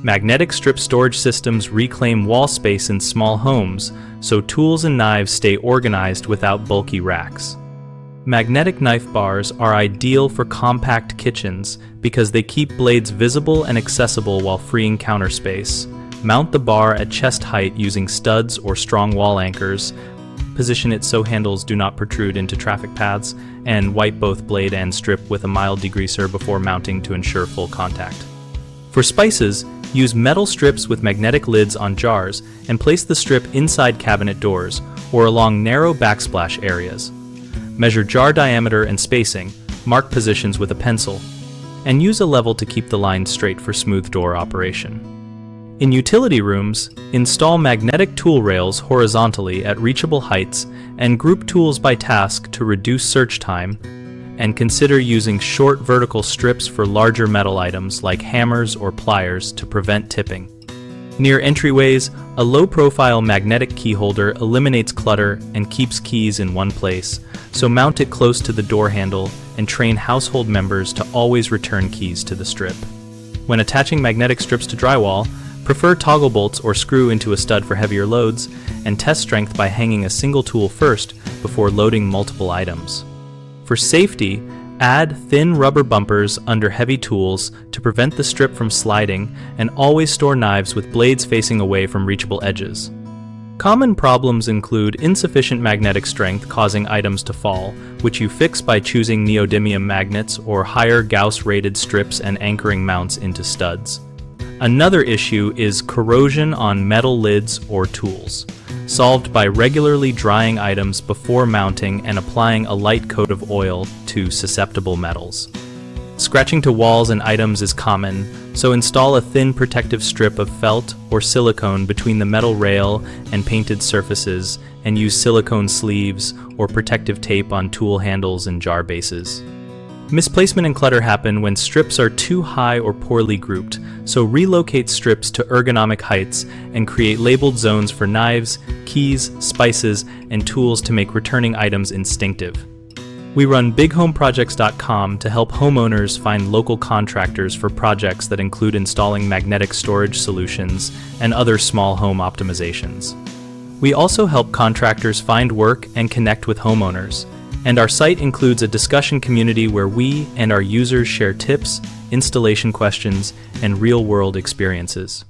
Magnetic strip storage systems reclaim wall space in small homes, so tools and knives stay organized without bulky racks. Magnetic knife bars are ideal for compact kitchens because they keep blades visible and accessible while freeing counter space. Mount the bar at chest height using studs or strong wall anchors. Position it so handles do not protrude into traffic paths, and wipe both blade and strip with a mild degreaser before mounting to ensure full contact. For spices, use metal strips with magnetic lids on jars and place the strip inside cabinet doors or along narrow backsplash areas. Measure jar diameter and spacing, mark positions with a pencil, and use a level to keep the line straight for smooth door operation. In utility rooms, install magnetic tool rails horizontally at reachable heights and group tools by task to reduce search time, and consider using short vertical strips for larger metal items like hammers or pliers to prevent tipping. Near entryways, a low-profile magnetic key holder eliminates clutter and keeps keys in one place, so mount it close to the door handle and train household members to always return keys to the strip. When attaching magnetic strips to drywall, prefer toggle bolts or screw into a stud for heavier loads, and test strength by hanging a single tool first before loading multiple items. For safety, add thin rubber bumpers under heavy tools to prevent the strip from sliding, and always store knives with blades facing away from reachable edges. Common problems include insufficient magnetic strength causing items to fall, which you fix by choosing neodymium magnets or higher Gauss-rated strips and anchoring mounts into studs. Another issue is corrosion on metal lids or tools, solved by regularly drying items before mounting and applying a light coat of oil to susceptible metals. Scratching to walls and items is common, so install a thin protective strip of felt or silicone between the metal rail and painted surfaces, and use silicone sleeves or protective tape on tool handles and jar bases. Misplacement and clutter happen when strips are too high or poorly grouped, so relocate strips to ergonomic heights and create labeled zones for knives, keys, spices, and tools to make returning items instinctive. We run bighomeprojects.com to help homeowners find local contractors for projects that include installing magnetic storage solutions and other small home optimizations. We also help contractors find work and connect with homeowners, and our site includes a discussion community where we and our users share tips, installation questions, and real-world experiences.